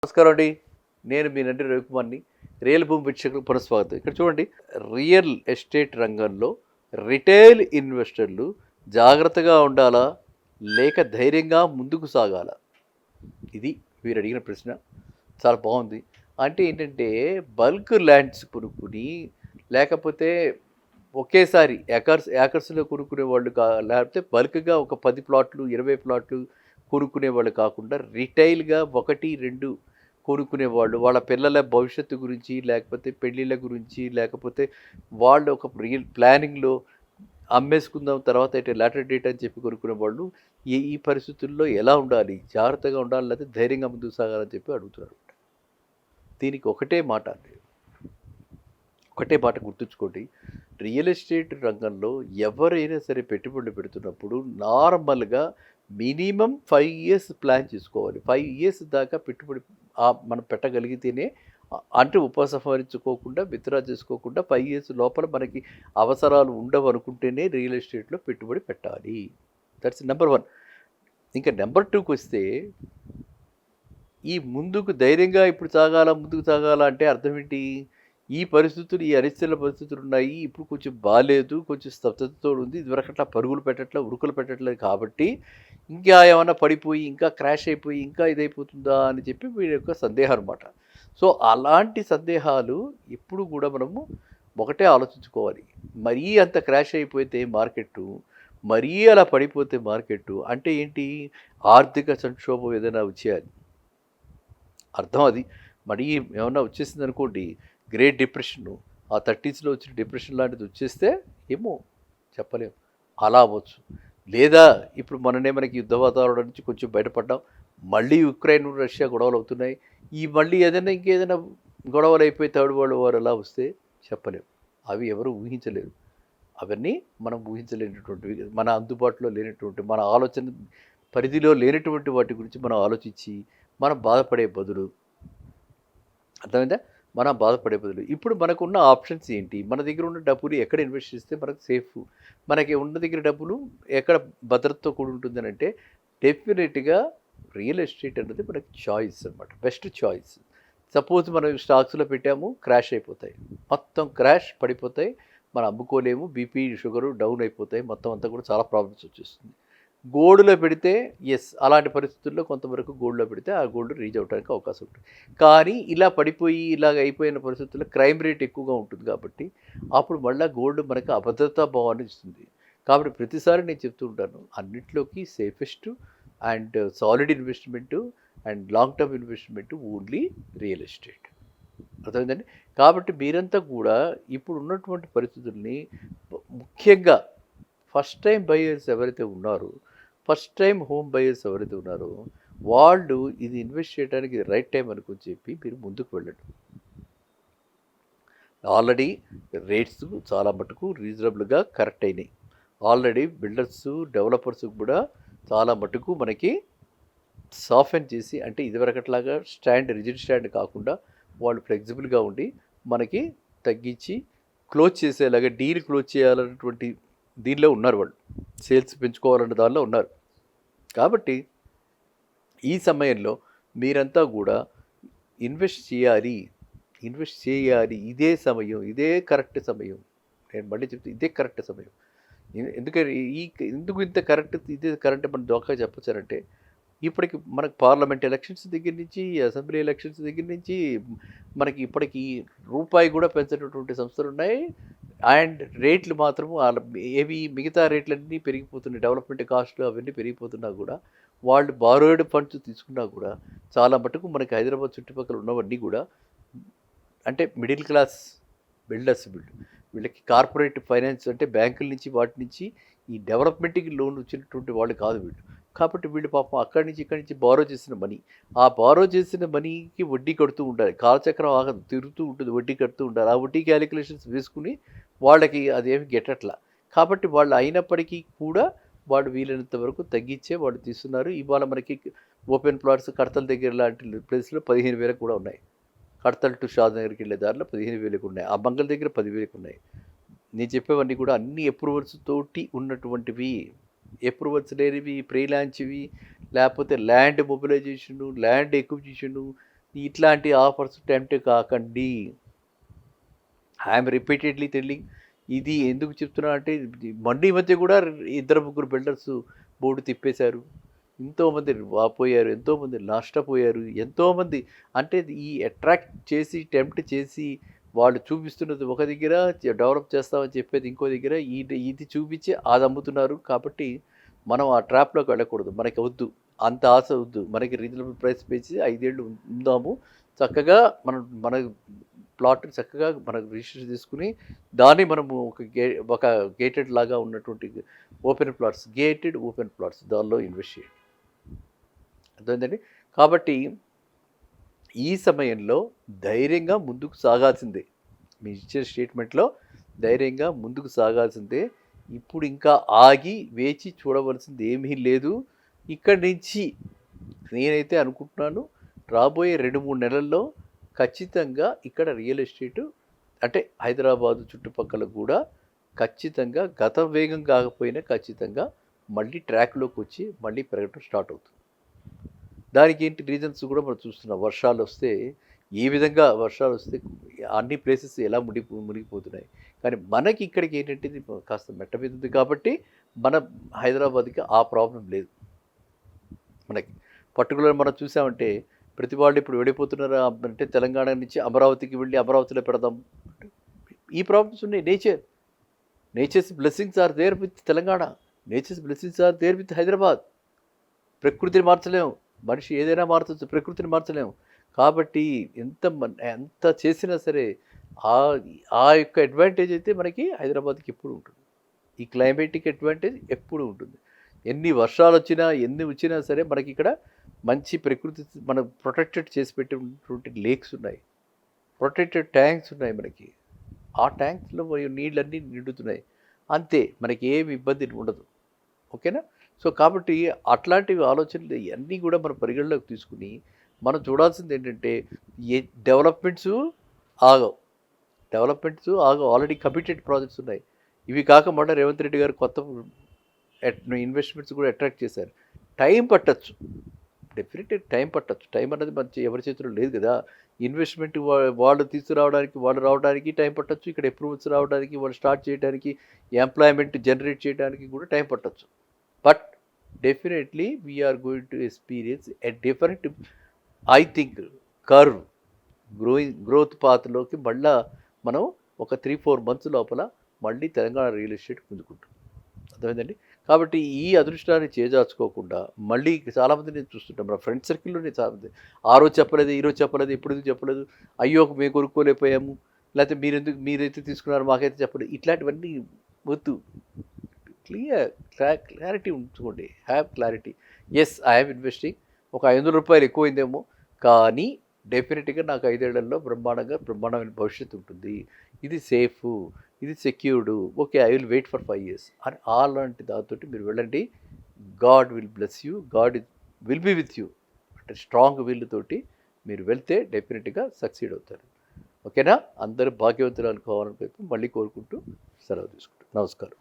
నమస్కారం అండి. నేను మీ నంటి రవికుమార్ని. రియల్ భూమి వీక్షకులకు పునఃస్వాగతం. ఇక్కడ చూడండి, రియల్ ఎస్టేట్ రంగంలో రిటైల్ ఇన్వెస్టర్లు జాగ్రత్తగా ఉండాలా? లేక ధైర్యంగా ముందుకు సాగాలా? ఇది మీరు అడిగిన ప్రశ్న. చాలా బాగుంది. అంటే ఏంటంటే బల్క్ ల్యాండ్స్ కొనుక్కుని, లేకపోతే ఒకేసారి ఏకర్స్లో కొనుక్కునే వాళ్ళు లేకపోతే బల్క్గా ఒక 10 ప్లాట్లు 20 ప్లాట్లు కొనుక్కునే వాళ్ళు కాకుండా రిటైల్గా 1, 2 కొనుక్కునేవాళ్ళు వాళ్ళ పిల్లల భవిష్యత్తు గురించి, లేకపోతే పెళ్ళిళ్ళ గురించి, లేకపోతే వాళ్ళు ఒక రియల్ ప్లానింగ్లో అమ్మేసుకుందాం తర్వాత అయితే లాటర్ డేట్ అని చెప్పి కొనుక్కునే వాళ్ళు ఈ పరిస్థితుల్లో ఎలా ఉండాలి? జాగ్రత్తగా ఉండాలి, లేకపోతే ధైర్యంగా ముందుకు సాగాలని చెప్పి అడుగుతున్నారు. దీనికి ఒకటే మాట అండి, ఒకటే మాట గుర్తుంచుకోండి. రియల్ ఎస్టేట్ రంగంలో ఎవరైనా సరే పెట్టుబడులు పెడుతున్నప్పుడు నార్మల్గా మినిమం 5 ఇయర్స్ ప్లాన్ చేసుకోవాలి. 5 ఇయర్స్ దాకా పెట్టుబడి మనం పెట్టగలిగితేనే, అంటే ఉపసంహరించుకోకుండా విత్డ్రా చేసుకోకుండా 5 ఇయర్స్ లోపల మనకి అవసరాలు ఉండవు అనుకుంటేనే రియల్ ఎస్టేట్లో పెట్టుబడి పెట్టాలి. That's number 1. ఇంకా నెంబర్ 2కి వస్తే, ఈ ముందుకు ధైర్యంగా ఇప్పుడు ముందుకు సాగాల అంటే అర్థం ఏంటి? ఈ పరిస్థితులు, ఈ అనిశ్చిత పరిస్థితులు ఉన్నాయి. ఇప్పుడు కొంచెం బాలేదు, కొంచెం స్తబ్దతతో ఉంది. ఇదివరకు అట్లా పరుగులు పెట్టట్లే, ఉరుకులు పెట్టట్లేదు. కాబట్టి ఇంకా ఏమన్నా పడిపోయి, ఇంకా క్రాష్ అయిపోయి, ఇంకా ఇదైపోతుందా అని చెప్పి వీరి యొక్క సందేహం అనమాట. సో అలాంటి సందేహాలు ఎప్పుడు కూడా మనము ఒకటే ఆలోచించుకోవాలి. మరీ అంత క్రాష్ అయిపోతే మార్కెట్టు, మరీ అలా పడిపోతే మార్కెట్టు అంటే ఏంటి? ఆర్థిక సంక్షోభం ఏదైనా వచ్చేయాలి అర్థం. అది మరీ ఏమన్నా వచ్చేసింది అనుకోండి, గ్రేట్ డిప్రెషను, ఆ 30స్లో వచ్చిన డిప్రెషన్ లాంటిది వచ్చేస్తే ఏమో చెప్పలేము, అలా అవ్వచ్చు. లేదా ఇప్పుడు మనకి యుద్ధ వాతావరణం నుంచి కొంచెం బయటపడ్డాం, మళ్ళీ యుక్రెయిన్ రష్యా గొడవలు అవుతున్నాయి. మళ్ళీ ఏదైనా ఇంకేదైనా గొడవలు అయిపోయి థర్డ్ వరల్డ్ వార్ అలా వస్తే చెప్పలేము. అవి ఎవరు ఊహించలేరు. అవన్నీ మనం ఊహించలేనటువంటివి, మన అందుబాటులో లేనటువంటి, మన ఆలోచన పరిధిలో లేనటువంటి వాటి గురించి మనం ఆలోచించి మనం బాధపడే బదులు, అర్థమైందా? మనం బాధపడే బదులు ఇప్పుడు మనకున్న ఆప్షన్స్ ఏంటి? మన దగ్గర ఉన్న డబ్బులు ఎక్కడ ఇన్వెస్ట్ చేస్తే మనకు సేఫ్? మనకి ఉన్న దగ్గర డబ్బులు ఎక్కడ భద్రతతో కూడి ఉంటుందని అంటే డెఫినెట్గా రియల్ ఎస్టేట్ అనేది మనకి చాయిస్ అనమాట, బెస్ట్ చాయిస్. సపోజ్ మనం స్టాక్స్లో పెట్టాము, క్రాష్ అయిపోతాయి, మొత్తం క్రాష్ పడిపోతాయి, మనం అమ్ముకోలేము, బీపీ షుగరు డౌన్ అయిపోతాయి, మొత్తం అంతా కూడా చాలా ప్రాబ్లమ్స్ వచ్చేస్తుంది. గోల్డ్లో పెడితే ఎస్, అలాంటి పరిస్థితుల్లో కొంతవరకు గోల్డ్లో పెడితే ఆ గోల్డ్ రీచ్ అవడానికి అవకాశం ఉంటుంది. కానీ ఇలా పడిపోయి ఇలాగ అయిపోయిన పరిస్థితుల్లో క్రైమ్ రేట్ ఎక్కువగా ఉంటుంది కాబట్టి అప్పుడు మళ్ళీ గోల్డ్ మనకు అభద్రతా భావాన్ని ఇస్తుంది. కాబట్టి ప్రతిసారి నేను చెప్తూ ఉంటాను, అన్నింటిలోకి safest and solid investment and long term investment only real estate. అర్థమైందండి? కాబట్టి మీరంతా కూడా ఇప్పుడు ఉన్నటువంటి పరిస్థితుల్ని, ముఖ్యంగా ఫస్ట్ టైం బయర్స్ ఎవరైతే ఉన్నారో, ఫస్ట్ టైం హోమ్ బయర్స్ ఎవరైతే ఉన్నారో వాళ్ళు ఇది ఇన్వెస్ట్ చేయడానికి రైట్ టైం అనుకుని చెప్పి మీరు ముందుకు వెళ్ళండి. ఆల్రెడీ రేట్స్ చాలా మటుకు రీజనబుల్గా కరెక్ట్ అయినాయి. ఆల్రెడీ బిల్డర్స్, డెవలపర్స్ కూడా చాలా మటుకు మనకి సాఫ్ట్ చేసి, అంటే ఇదివరకట్లాగా రిజిడ్ స్టాండ్ కాకుండా వాళ్ళు ఫ్లెక్సిబుల్గా ఉండి మనకి తగ్గించి క్లోజ్ చేసేలాగా, డీల్ క్లోజ్ చేయాలన్నటువంటి దీనిలో ఉన్నారు. వాళ్ళు సేల్స్ పెంచుకోవాలన్న దానిలో ఉన్నారు. కాబట్టి ఈ సమయంలో మీరంతా కూడా ఇన్వెస్ట్ చేయాలి. ఇదే సమయం, ఇదే కరెక్ట్ సమయం. నేను మళ్ళీ చెప్తే ఇదే కరెక్ట్ సమయం. ఎందుకంటే ఎందుకు ఇంత కరెక్ట్, ఇదే కరెక్ట్ మనం దోకా చెప్పచ్చారంటే, ఇప్పటికి మనకు పార్లమెంట్ ఎలక్షన్స్ దగ్గర నుంచి, అసెంబ్లీ ఎలక్షన్స్ దగ్గర నుంచి మనకి ఇప్పటికి రూపాయి కూడా పెంచేటటువంటి సంస్థలు ఉన్నాయి. అండ్ రేట్లు మాత్రము మిగతా రేట్లన్నీ పెరిగిపోతున్నాయి. డెవలప్మెంట్ కాస్ట్లు అవన్నీ పెరిగిపోతున్నా కూడా, వాళ్ళు బారోయిడ్ ఫండ్స్ తీసుకున్నా కూడా చాలా మటుకు మనకి హైదరాబాద్ చుట్టుపక్కల ఉన్నవన్నీ కూడా అంటే మిడిల్ క్లాస్ బిల్డర్స్, వీళ్ళకి కార్పొరేట్ ఫైనాన్స్ అంటే బ్యాంకుల నుంచి వాటి నుంచి ఈ డెవలప్మెంట్కి లోన్ వచ్చినటువంటి వాళ్ళు కాదు వీళ్ళు. కాబట్టి వీళ్ళు పాపం ఇక్కడి నుంచి బారో చేసిన మనీ, ఆ బారో చేసిన మనీకి వడ్డీ కడుతూ ఉండాలి. కాలచక్రం ఆగదు, తిరుగుతూ ఉంటుంది, వడ్డీ కడుతూ ఉండాలి. ఆ వడ్డీ క్యాలిక్యులేషన్స్ వేసుకుని వాళ్ళకి అదేమి గెట్టట్లా. కాబట్టి వాళ్ళు అయినప్పటికీ కూడా వాళ్ళు వీలైనంత వరకు తగ్గించే వాళ్ళు తీస్తున్నారు. ఇవాళ మనకి ఓపెన్ ప్లాట్స్ కడతల దగ్గర లాంటి ప్లేస్లో 15,000 కూడా ఉన్నాయి. కడతల్ టు షాద్ నగర్కి వెళ్ళే దారిలో 15,000 ఉన్నాయి. ఆ బంగల్ దగ్గర 10,000 ఉన్నాయి. నేను చెప్పేవన్నీ కూడా అన్ని అప్రూవల్స్ తోటి ఉన్నటువంటివి. అప్రూవల్స్ లేనివి, ప్రీ లాంచ్వి, లేకపోతే ల్యాండ్ మొబిలైజేషను, ల్యాండ్ ఎక్విజిషను, ఇట్లాంటి ఆఫర్స్ టెంప్ట్ కాకండి. I'm repeatedly telling. ఇది ఎందుకు చెప్తున్నా అంటే మండి మధ్య కూడా ఇద్దరు ముగ్గురు బిల్డర్స్ బోర్డు తిప్పేశారు. ఎంతోమంది వాపోయారు, ఎంతోమంది నష్టపోయారు, ఎంతోమంది అంటే ఈ అట్రాక్ట్ చేసి టెంప్ట్ చేసి వాళ్ళు చూపిస్తున్నది ఒక దగ్గర, డెవలప్ చేస్తామని చెప్పేది ఇంకో దగ్గర, ఇది చూపించి అది అమ్ముతున్నారు. కాబట్టి మనం ఆ ట్రాప్లోకి వెళ్ళకూడదు. మనకి వద్దు, అంత ఆశ వద్దు. మనకి రీజనబుల్ ప్రైస్ పెంచి 5 ఏళ్ళు ఉందాము, చక్కగా మన ప్లాట్ చక్కగా మనకు రిజిస్టర్ చేసుకుని దాన్ని మనము ఒక గేటెడ్ లాగా ఉన్నటువంటి గేటెడ్ ఓపెన్ ప్లాట్స్ దానిలో ఇన్వెస్ట్ చేయండి. అర్థమైందండి. కాబట్టి ఈ సమయంలో ధైర్యంగా ముందుకు సాగాల్సిందే. మీ ఇచ్చే స్టేట్మెంట్లో ధైర్యంగా ముందుకు సాగాల్సిందే. ఇప్పుడు ఇంకా ఆగి వేచి చూడవలసింది ఏమీ లేదు. ఇక్కడి నుంచి నేనైతే అనుకుంటున్నాను రాబోయే 2-3 నెలల్లో ఖచ్చితంగా ఇక్కడ రియల్ ఎస్టేటు అంటే హైదరాబాదు చుట్టుపక్కల కూడా ఖచ్చితంగా గత వేగం కాకపోయినా ఖచ్చితంగా మళ్ళీ ట్రాక్లోకి వచ్చి మళ్ళీ పెరగడం స్టార్ట్ అవుతుంది. దానికి ఏంటి రీజన్స్ కూడా మనం చూస్తున్నాం. వర్షాలు వస్తే ఏ విధంగా వర్షాలు వస్తే అన్ని ప్లేసెస్ ఎలా మునిగిపోతున్నాయి. కానీ మనకి ఇక్కడికి ఏంటంటే ఇది కాస్త మెట్ట మీద ఉంది కాబట్టి మన హైదరాబాద్కి ఆ ప్రాబ్లం లేదు. మనకి పర్టికులర్ మనం చూసామంటే ప్రతి వాళ్ళు ఇప్పుడు వెళ్ళిపోతున్నారు అంటే తెలంగాణ నుంచి అమరావతికి వెళ్ళి అమరావతిలో పెడదాం. ఈ ప్రాబ్లమ్స్ ఉన్నాయి. Nature's blessings are there with Telangana. Nature's blessings are there with Hyderabad. ప్రకృతిని మార్చలేము, మనిషి ఏదైనా మార్చవచ్చు, ప్రకృతిని మార్చలేము. కాబట్టి ఎంత చేసినా సరే ఆ యొక్క అడ్వాంటేజ్ అయితే మనకి హైదరాబాద్కి ఎప్పుడు ఉంటుంది. ఈ క్లైమేటిక్ అడ్వాంటేజ్ ఎప్పుడు ఉంటుంది. ఎన్ని వర్షాలు వచ్చినా ఎన్ని వచ్చినా సరే మనకి ఇక్కడ మంచి ప్రకృతి మనం ప్రొటెక్టెడ్ చేసి పెట్టినటువంటి లేక్స్ ఉన్నాయి, ప్రొటెక్టెడ్ ట్యాంక్స్ ఉన్నాయి మనకి. ఆ ట్యాంక్స్లో నీళ్ళన్నీ నిండుతున్నాయి. అంతే, మనకి ఏమి ఇబ్బంది ఉండదు. ఓకేనా. సో కాబట్టి అట్లాంటివి ఆలోచనలు ఇవన్నీ కూడా మనం పరిగణలోకి తీసుకుని మనం చూడాల్సింది ఏంటంటే డెవలప్మెంట్స్ ఆగవు. ఆల్రెడీ కమిటెడ్ ప్రాజెక్ట్స్ ఉన్నాయి. ఇవి కాక మొన్న రేవంత్ రెడ్డి గారు కొత్త ఇన్వెస్ట్మెంట్స్ కూడా అట్రాక్ట్ చేశారు. టైం పట్టచ్చు, డెఫినెట్లీ టైం పట్టచ్చు. టైం అనేది మంచి ఎవరి చేతిలో లేదు కదా. ఇన్వెస్ట్మెంట్ వాళ్ళు తీసుకురావడానికి వాళ్ళు రావడానికి టైం పట్టచ్చు. ఇక్కడ అప్రూవల్స్ రావడానికి వాళ్ళు స్టార్ట్ చేయడానికి ఎంప్లాయ్మెంట్ జనరేట్ చేయడానికి కూడా టైం పట్టచ్చు. But definitely we are going to experience a different I think curve growth పాత్లోకి మళ్ళీ మనం ఒక 3-4 మంత్స్ లోపల మళ్ళీ తెలంగాణ రియల్ ఎస్టేట్ పుంజుకుంటాం. అర్థమైందండి. కాబట్టి ఈ అదృష్టాన్ని చేజార్చుకోకుండా మళ్ళీ చాలామంది నేను చూస్తుంటాం మన ఫ్రెండ్ సర్కిల్లోనే చాలామంది ఆ రోజు చెప్పలేదు, ఈరోజు చెప్పలేదు, ఎప్పుడు చెప్పలేదు, అయ్యో మేము కొనుక్కోలేకపోయాము, లేకపోతే మీరైతే తీసుకున్నారు మాకైతే చెప్పలేదు. ఇట్లాంటివన్నీ వద్దు. క్లారిటీ ఉంచుకోండి. Have clarity. Yes, I'm investing. ఒక 500 రూపాయలు ఎక్కువైందేమో, కానీ డెఫినెట్గా నాకు 5 ఏళ్లలో బ్రహ్మాండమైన భవిష్యత్తు ఉంటుంది. ఇది సేఫ్, ఇది secured. Okay, I will wait for 5 years అని అలాంటి దాంతో మీరు వెళ్ళండి. God will bless you, God will be with you. అంటే స్ట్రాంగ్ విల్ తోటి మీరు వెళ్తే డెఫినెట్గా సక్సీడ్ అవుతారు. ఓకేనా. అందరూ భాగ్యవంతులు అనుకోవాలని మళ్ళీ కోరుకుంటూ సెలవు తీసుకుంటారు. నమస్కారం.